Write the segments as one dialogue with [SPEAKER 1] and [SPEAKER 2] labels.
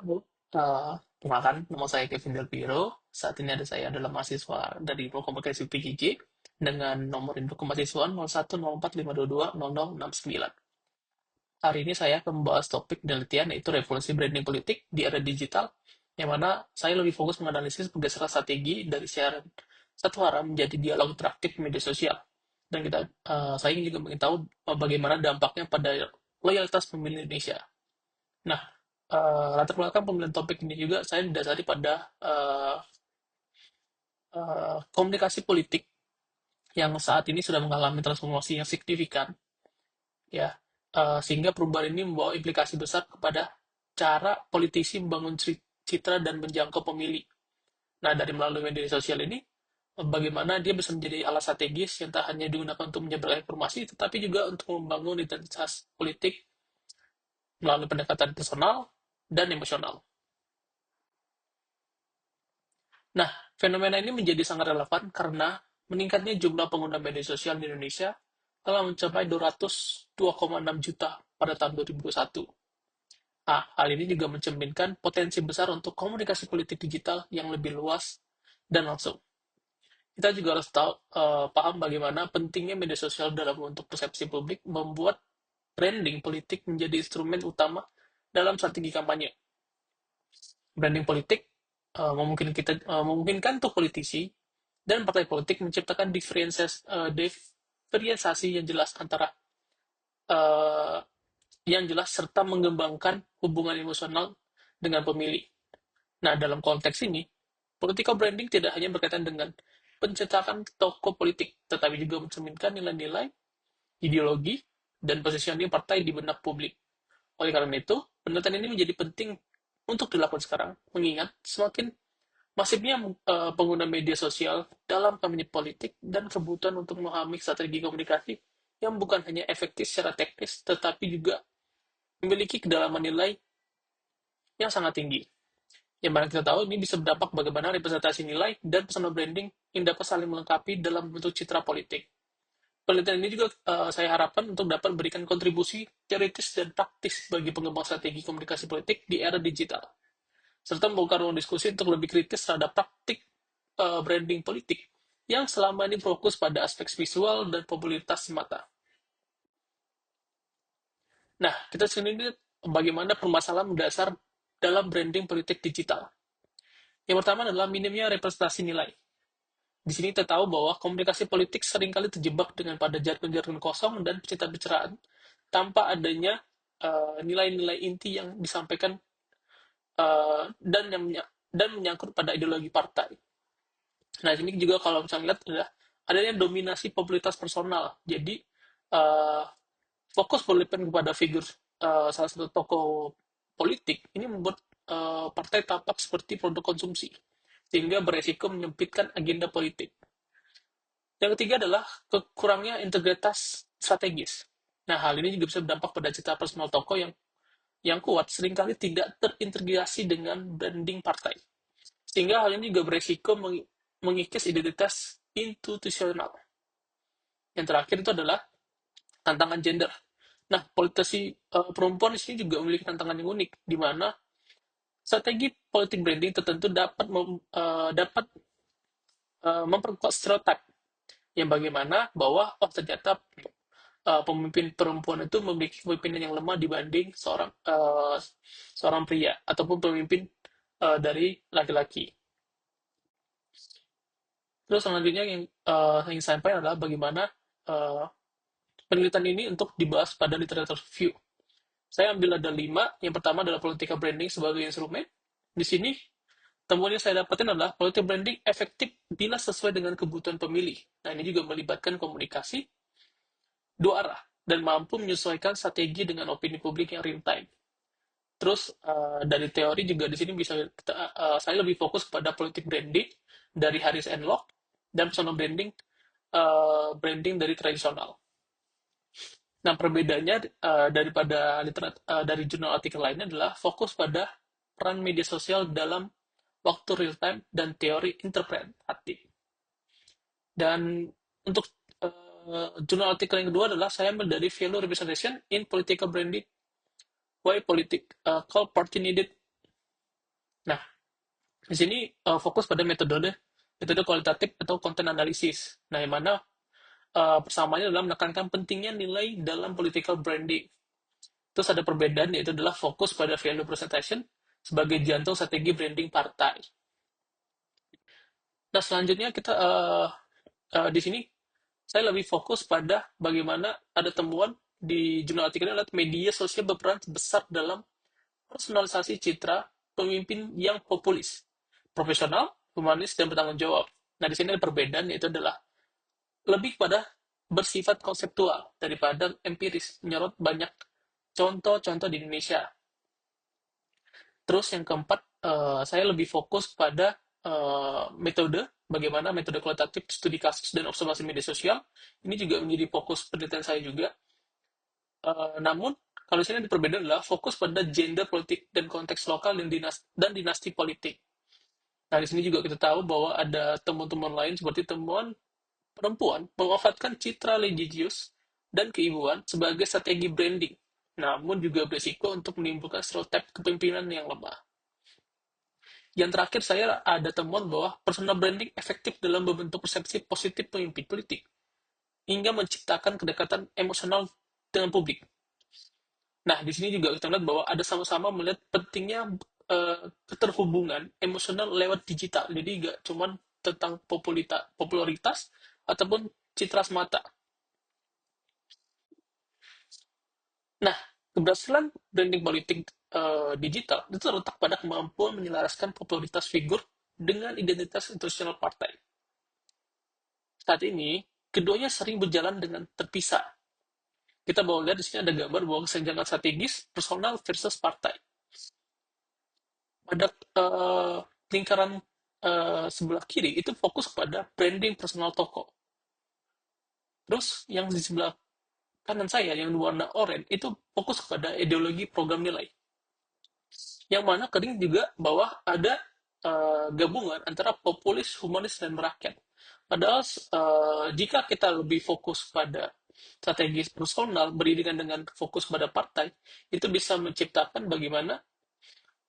[SPEAKER 1] Halo, perkenalkan, nama saya Kevin Del Piero. Saat ini saya adalah mahasiswa dari Ilmu Komunikasi PJJ dengan nomor induk kemahasiswaan 0104522069. Hari ini saya akan membahas topik penelitian yaitu revolusi branding politik di era digital, yang mana saya lebih fokus menganalisis pergeseran strategi dari siaran satu arah menjadi dialog interaktif di media sosial. Dan saya ingin juga ingin tahu bagaimana dampaknya pada loyalitas pemilih Indonesia. Nah, latar belakang pemilihan topik ini juga saya didasari pada komunikasi politik yang saat ini sudah mengalami transformasi yang signifikan, ya, sehingga perubahan ini membawa implikasi besar kepada cara politisi membangun citra dan menjangkau pemilih. Nah, dari melalui media sosial ini, bagaimana dia bisa menjadi alat strategis yang tak hanya digunakan untuk menyebarkan informasi, tetapi juga untuk membangun identitas politik melalui pendekatan personal dan emosional. Nah, fenomena ini menjadi sangat relevan karena meningkatnya jumlah pengguna media sosial di Indonesia telah mencapai 202,6 juta pada tahun 2021. Nah, hal ini juga mencerminkan potensi besar untuk komunikasi politik digital yang lebih luas dan langsung. Kita juga harus paham bagaimana pentingnya media sosial dalam membentuk persepsi publik membuat branding politik menjadi instrumen utama dalam strategi kampanye. Branding politik memungkinkan untuk politisi dan partai politik menciptakan diferensiasi yang jelas antara eh, yang jelas serta mengembangkan hubungan emosional dengan pemilih. Nah, dalam konteks ini, political branding tidak hanya berkaitan dengan pencetakan tokoh politik, tetapi juga mencerminkan nilai-nilai, ideologi, dan positioning partai di benak publik. Oleh karena itu, penelitian ini menjadi penting untuk dilakukan sekarang, mengingat semakin masifnya pengguna media sosial dalam kampanye politik dan kebutuhan untuk memahami strategi komunikasi yang bukan hanya efektif secara teknis, tetapi juga memiliki kedalaman nilai yang sangat tinggi. Yang mana kita tahu ini bisa berdampak bagaimana representasi nilai dan personal branding yang dapat saling melengkapi dalam bentuk citra politik. Penelitian ini juga saya harapkan untuk dapat memberikan kontribusi teoritis dan praktis bagi pengembang strategi komunikasi politik di era digital, serta membuka ruang diskusi untuk lebih kritis terhadap praktik branding politik yang selama ini fokus pada aspek visual dan popularitas semata. Nah, kita sini lihat bagaimana permasalahan mendasar dalam branding politik digital. Yang pertama adalah minimnya representasi nilai. Di sini kita tahu bahwa komunikasi politik seringkali terjebak dengan pada jargon-jargon kosong dan pencitraan tanpa adanya nilai-nilai inti yang disampaikan dan menyangkut pada ideologi partai. Nah, ini juga kalau misalnya lihat adalah adanya dominasi popularitas personal. Jadi, uh, fokus berlebihan kepada figur salah satu tokoh politik ini membuat partai tampak seperti produk konsumsi, sehingga beresiko menyempitkan agenda politik. Yang ketiga adalah kekurangnya integritas strategis. Nah, hal ini juga bisa berdampak pada citra personal tokoh yang kuat seringkali tidak terintegrasi dengan branding partai. Sehingga hal ini juga beresiko mengikis identitas institusional. Yang terakhir itu adalah tantangan gender. Nah, politisi perempuan di sini juga memiliki tantangan yang unik, di mana strategi politik branding tertentu dapat memperkuat stereotip yang bagaimana bahwa oh ternyata pemimpin perempuan itu memiliki kepemimpinan yang lemah dibanding seorang pria ataupun pemimpin dari laki-laki. Terus selanjutnya yang saya sampaikan adalah bagaimana uh, penelitian ini untuk dibahas pada literatur review. Saya ambil ada 5. Yang pertama adalah political branding sebagai instrumen. Di sini, temuan yang saya dapatkan adalah political branding efektif bila sesuai dengan kebutuhan pemilih. Nah, ini juga melibatkan komunikasi dua arah dan mampu menyesuaikan strategi dengan opini publik yang real time. Terus dari teori juga di sini saya lebih fokus pada politik branding dari Harris and Locke dan personal branding dari tradisional. Nah, perbedaannya dari jurnal artikel lainnya adalah fokus pada peran media sosial dalam waktu real time dan teori interpretatif. Dan untuk jurnal artikel yang kedua adalah saya ambil dari Value Representation in Political Branding, Why Call Party Needed Nah, di sini fokus pada metode metode kualitatif atau konten analisis. Nah, yang mana persamaannya adalah menekankan pentingnya nilai dalam political branding. Terus ada perbedaan yaitu adalah fokus pada value presentation sebagai jantung strategi branding partai. Nah, selanjutnya kita di sini saya lebih fokus pada bagaimana ada temuan di jurnal artikel ini adalah media sosial berperan besar dalam personalisasi citra pemimpin yang populis, profesional, humanis, dan bertanggung jawab. Nah, di sini ada perbedaan yaitu adalah lebih pada bersifat konseptual daripada empiris, menyorot banyak contoh-contoh di Indonesia. Terus yang keempat, saya lebih fokus pada metode, bagaimana metode kualitatif studi kasus dan observasi media sosial. Ini juga menjadi fokus penelitian saya juga. Namun, kalau di sini ada perbedaan adalah fokus pada gender politik dan konteks lokal dan dinasti politik. Nah, di sini juga kita tahu bahwa ada temuan-temuan lain seperti temuan perempuan memanfaatkan citra religius dan keibuan sebagai strategi branding, namun juga berisiko untuk menimbulkan stereotip kepemimpinan yang lemah. Yang terakhir, saya ada temuan bahwa personal branding efektif dalam membentuk persepsi positif pemimpin politik, hingga menciptakan kedekatan emosional dengan publik. Nah, di sini juga kita lihat bahwa ada sama-sama melihat pentingnya keterhubungan emosional lewat digital. Jadi nggak cuma tentang popularitas ataupun citra semata. Nah, keberhasilan branding politik digital itu terletak pada kemampuan menyelaraskan popularitas figur dengan identitas institusional partai. Saat ini, keduanya sering berjalan dengan terpisah. Kita bawa lihat di sini ada gambar bahwa kesenjangan strategis personal versus partai. Pada lingkaran sebelah kiri itu fokus pada branding personal toko. Terus yang di sebelah kanan saya yang warna oranye itu fokus kepada ideologi program nilai. Yang mana kering juga bawah ada gabungan antara populis, humanis, dan merakyat. Padahal jika kita lebih fokus pada strategi personal beriringan dengan fokus pada partai, itu bisa menciptakan bagaimana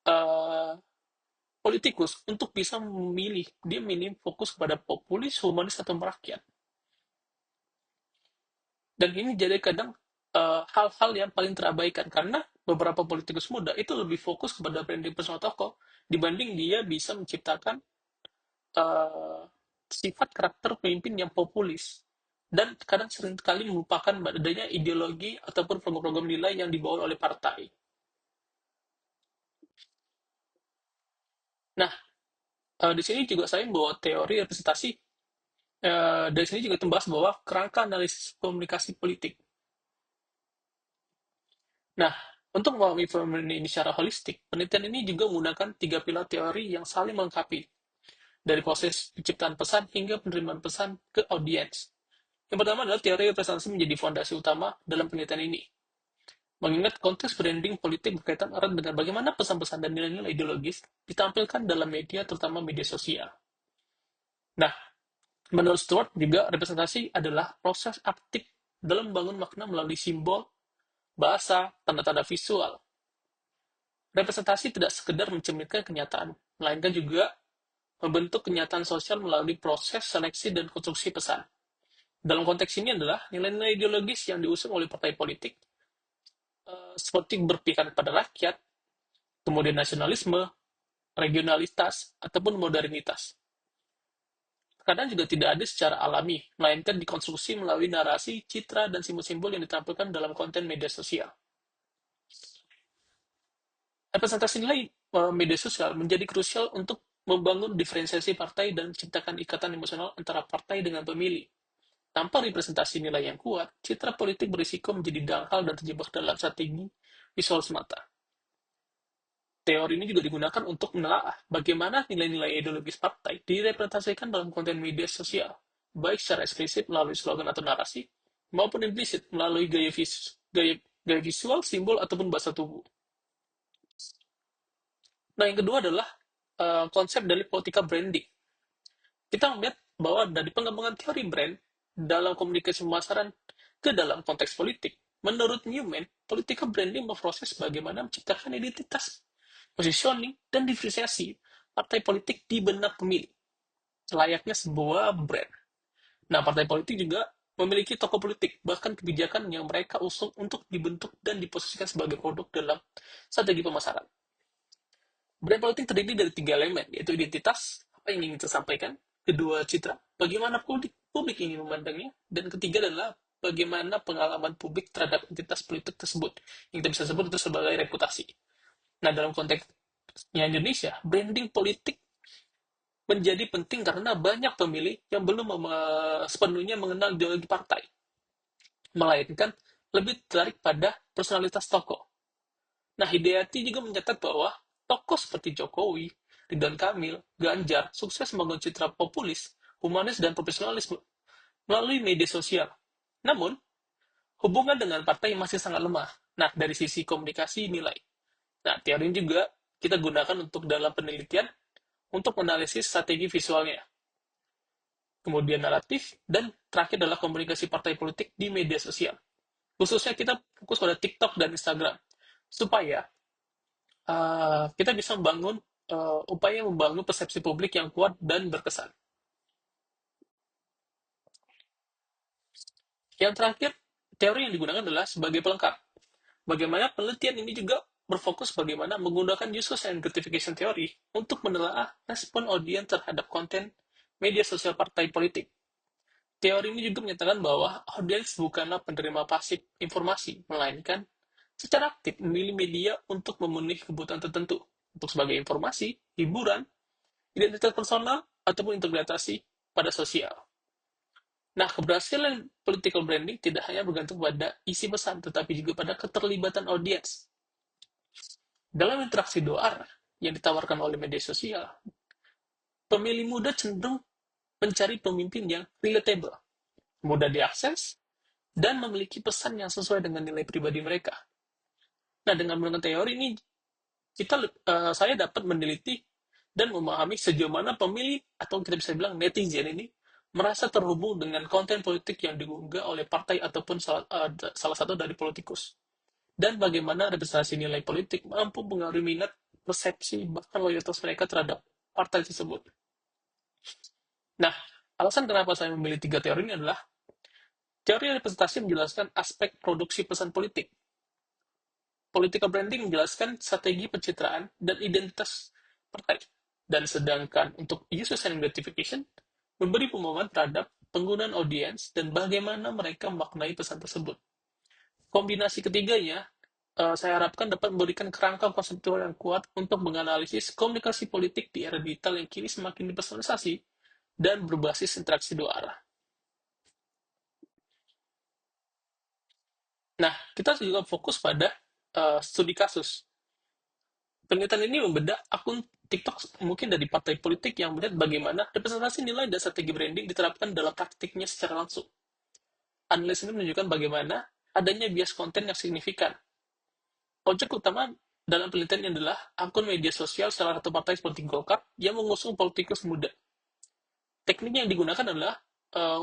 [SPEAKER 1] uh, politikus untuk bisa memilih, dia minim fokus pada populis, humanis, atau merakyat. Dan ini jadi kadang hal-hal yang paling terabaikan karena beberapa politikus muda itu lebih fokus kepada branding personal tokoh dibanding dia bisa menciptakan uh, sifat karakter pemimpin yang populis dan kadang seringkali melupakan adanya ideologi ataupun program-program nilai yang dibawa oleh partai. Nah, di sini juga saya membawa teori representasi. Dari sini juga membahas bahwa kerangka analisis komunikasi politik. Nah, untuk memahami fenomena ini secara holistik, penelitian ini juga menggunakan tiga pilar teori yang saling melengkapi, dari proses penciptaan pesan hingga penerimaan pesan ke audiens. Yang pertama adalah teori representasi menjadi fondasi utama dalam penelitian ini. Mengingat konteks branding politik berkaitan erat dengan bagaimana pesan-pesan dan nilai-nilai ideologis ditampilkan dalam media, terutama media sosial. Nah, menurut Stewart juga representasi adalah proses aktif dalam membangun makna melalui simbol, bahasa, tanda-tanda visual. Representasi tidak sekedar mencerminkan kenyataan, melainkan juga membentuk kenyataan sosial melalui proses seleksi dan konstruksi pesan. Dalam konteks ini adalah nilai-nilai ideologis yang diusung oleh partai politik, seperti berpihak pada rakyat, kemudian nasionalisme, regionalitas, ataupun modernitas. Kadang juga tidak ada secara alami, melainkan dikonstruksi melalui narasi, citra, dan simbol-simbol yang ditampilkan dalam konten media sosial. Representasi nilai media sosial menjadi krusial untuk membangun diferensiasi partai dan menciptakan ikatan emosional antara partai dengan pemilih. Tanpa representasi nilai yang kuat, citra politik berisiko menjadi dangkal dan terjebak dalam strategi visual semata. Teori ini juga digunakan untuk menelaah bagaimana nilai-nilai ideologis partai direpresentasikan dalam konten media sosial, baik secara eksplisit melalui slogan atau narasi, maupun implisit melalui gaya visual, simbol, ataupun bahasa tubuh. Nah, yang kedua adalah konsep dari politika branding. Kita melihat bahwa dari pengembangan teori brand dalam komunikasi pemasaran ke dalam konteks politik, menurut Newman, politika branding memproses bagaimana menciptakan identitas positioning, dan diferensiasi partai politik di benak pemilih, layaknya sebuah brand. Nah, partai politik juga memiliki tokoh politik, bahkan kebijakan yang mereka usung untuk dibentuk dan diposisikan sebagai produk dalam strategi pemasaran. Brand politik terdiri dari tiga elemen, yaitu identitas, apa yang ingin disampaikan, kedua citra, bagaimana publik ingin memandangnya, dan ketiga adalah bagaimana pengalaman publik terhadap identitas politik tersebut, yang kita bisa sebut itu sebagai reputasi. Nah, dalam konteksnya Indonesia, branding politik menjadi penting karena banyak pemilih yang belum sepenuhnya mengenal ideologi partai, melainkan lebih tertarik pada personalitas tokoh. Nah, Hidayati juga mencatat bahwa tokoh seperti Jokowi, Ridwan Kamil, Ganjar sukses membangun citra populis, humanis, dan profesionalisme melalui media sosial. Namun, hubungan dengan partai masih sangat lemah. Nah, dari sisi komunikasi nilai. Nah, teori ini juga kita gunakan untuk dalam penelitian untuk menganalisis strategi visualnya, kemudian naratif, dan terakhir adalah komunikasi partai politik di media sosial. Khususnya kita fokus pada TikTok dan Instagram, supaya kita bisa membangun upaya membangun persepsi publik yang kuat dan berkesan. Yang terakhir, teori yang digunakan adalah sebagai pelengkap. Bagaimana penelitian ini juga berfokus bagaimana menggunakan user gratification theory untuk menelaah respon audiens terhadap konten media sosial partai politik. Teori ini juga menyatakan bahwa audiens bukanlah penerima pasif informasi, melainkan secara aktif memilih media untuk memenuhi kebutuhan tertentu, untuk sebagai informasi, hiburan, identitas personal, ataupun interpretasi pada sosial. Nah, keberhasilan political branding tidak hanya bergantung pada isi pesan, tetapi juga pada keterlibatan audiens. Dalam interaksi dua arah yang ditawarkan oleh media sosial, pemilih muda cenderung mencari pemimpin yang relatable, mudah diakses, dan memiliki pesan yang sesuai dengan nilai pribadi mereka. Nah, dengan menggunakan teori ini, saya dapat meneliti dan memahami sejauh mana pemilih atau kita bisa bilang netizen ini merasa terhubung dengan konten politik yang diunggah oleh partai ataupun salah satu dari politikus, dan bagaimana representasi nilai politik mampu mengaruhi minat, persepsi, bahkan loyalitas mereka terhadap partai tersebut. Nah, alasan kenapa saya memilih tiga teori ini adalah teori representasi menjelaskan aspek produksi pesan politik. Political branding menjelaskan strategi pencitraan dan identitas partai. Dan sedangkan untuk user centered gratification memberi pemahaman terhadap penggunaan audiens dan bagaimana mereka memaknai pesan tersebut. Kombinasi ketiganya saya harapkan dapat memberikan kerangka konseptual yang kuat untuk menganalisis komunikasi politik di era digital yang kini semakin dipersonalisasi dan berbasis interaksi dua arah. Nah, kita juga fokus pada studi kasus. Penelitian ini membedah akun TikTok mungkin dari partai politik yang melihat bagaimana representasi nilai dan strategi branding diterapkan dalam praktiknya secara langsung. Analisis ini menunjukkan bagaimana adanya bias konten yang signifikan. Objek utama dalam penelitian ini adalah akun media sosial salah satu partai seperti Golkar yang mengusung politikus muda. Teknik yang digunakan adalah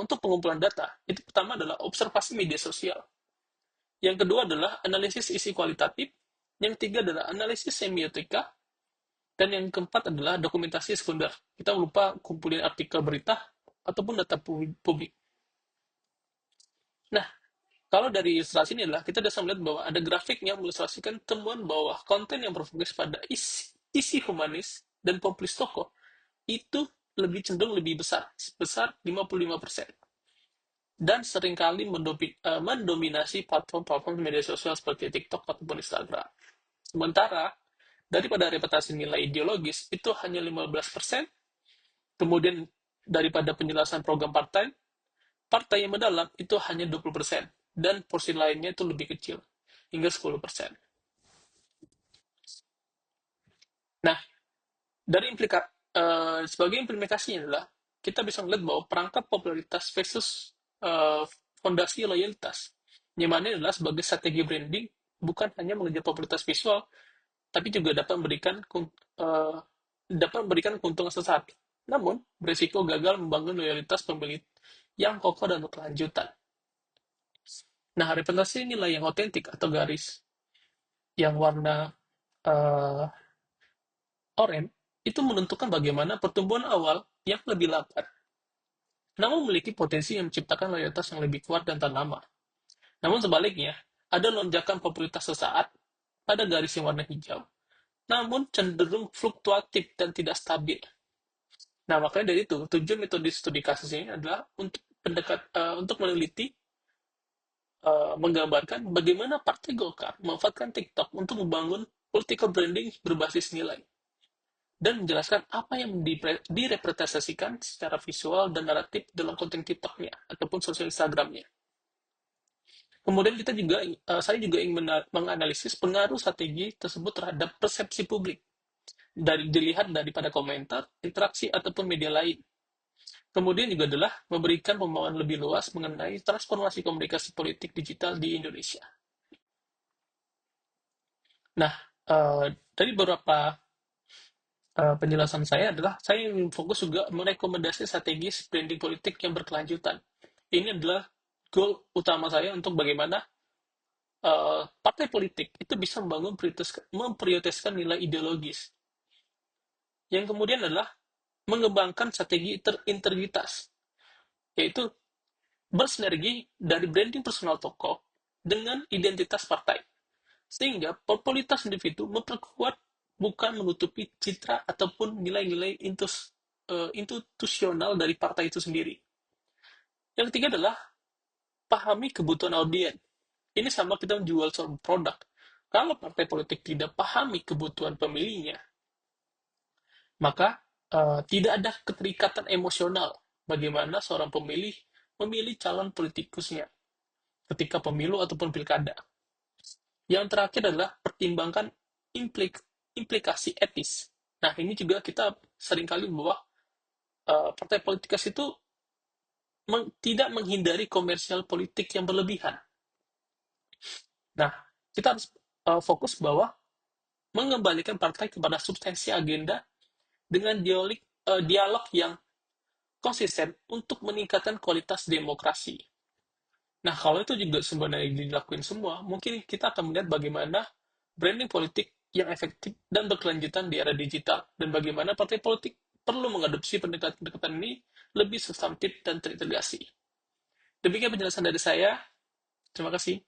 [SPEAKER 1] untuk pengumpulan data. Itu pertama adalah observasi media sosial. Yang kedua adalah analisis isi kualitatif. Yang ketiga adalah analisis semiotika. Dan yang keempat adalah dokumentasi sekunder. Kita lupa kumpulin artikel berita ataupun data publik. Nah, kalau dari ilustrasi ini adalah kita bisa melihat bahwa ada grafik yang mengilustrasikan temuan bahwa konten yang berfokus pada isi humanis dan populis tokoh itu lebih cenderung lebih besar, sebesar 55%. Dan seringkali mendominasi platform-platform media sosial seperti TikTok ataupun Instagram. Sementara, daripada reputasi nilai ideologis itu hanya 15%, kemudian daripada penjelasan program partai, partai yang mendalam itu hanya 20%, dan porsi lainnya itu lebih kecil, hingga 10%. Nah, dari sebagai implikasinya adalah kita bisa melihat bahwa perangkat popularitas versus fondasi loyalitas. Yang mana adalah sebagai strategi branding bukan hanya mengejar popularitas visual, tapi juga dapat memberikan keuntungan sesaat. Namun, berisiko gagal membangun loyalitas pemilih yang kokoh dan berkelanjutan. Nah, representasi nilai yang otentik atau garis yang warna uh, Oren itu menentukan bagaimana pertumbuhan awal yang lebih lambat, namun memiliki potensi yang menciptakan loyalitas yang lebih kuat dan tahan lama. Namun sebaliknya, ada lonjakan popularitas sesaat pada garis yang warna hijau, namun cenderung fluktuatif dan tidak stabil. Nah, makanya dari itu, tujuan metode studi kasus ini adalah untuk meneliti, menggambarkan bagaimana Partai Golkar memanfaatkan TikTok untuk membangun political branding berbasis nilai dan menjelaskan apa yang direpresentasikan secara visual dan naratif dalam konten TikToknya ataupun sosial Instagramnya. Kemudian saya juga ingin menganalisis pengaruh strategi tersebut terhadap persepsi publik dilihat daripada komentar, interaksi ataupun media lain. Kemudian juga adalah memberikan pemahaman lebih luas mengenai transformasi komunikasi politik digital di Indonesia. Nah, dari beberapa penjelasan saya adalah saya ingin fokus juga merekomendasi strategi branding politik yang berkelanjutan. Ini adalah goal utama saya untuk bagaimana partai politik itu bisa memprioritaskan nilai ideologis. Yang kemudian adalah mengembangkan strategi integritas, yaitu bersinergi dari branding personal tokoh dengan identitas partai. Sehingga popularitas individu memperkuat bukan menutupi citra ataupun nilai-nilai institusional dari partai itu sendiri. Yang ketiga adalah pahami kebutuhan audiens. Ini sama kita menjual sebuah produk. Kalau partai politik tidak pahami kebutuhan pemilihnya, maka tidak ada keterikatan emosional bagaimana seorang pemilih memilih calon politikusnya ketika pemilu ataupun pilkada. Yang terakhir adalah pertimbangkan implikasi etis. Nah, ini juga kita seringkali bahwa partai politik itu tidak menghindari komersial politik yang berlebihan. Nah, kita harus fokus bahwa mengembalikan partai kepada substansi agenda dengan dialog yang konsisten untuk meningkatkan kualitas demokrasi. Nah, kalau itu juga sebenarnya dilakuin semua, mungkin kita akan melihat bagaimana branding politik yang efektif dan berkelanjutan di era digital, dan bagaimana partai politik perlu mengadopsi pendekatan-pendekatan ini lebih substantif dan terintegrasi. Demikian penjelasan dari saya. Terima kasih.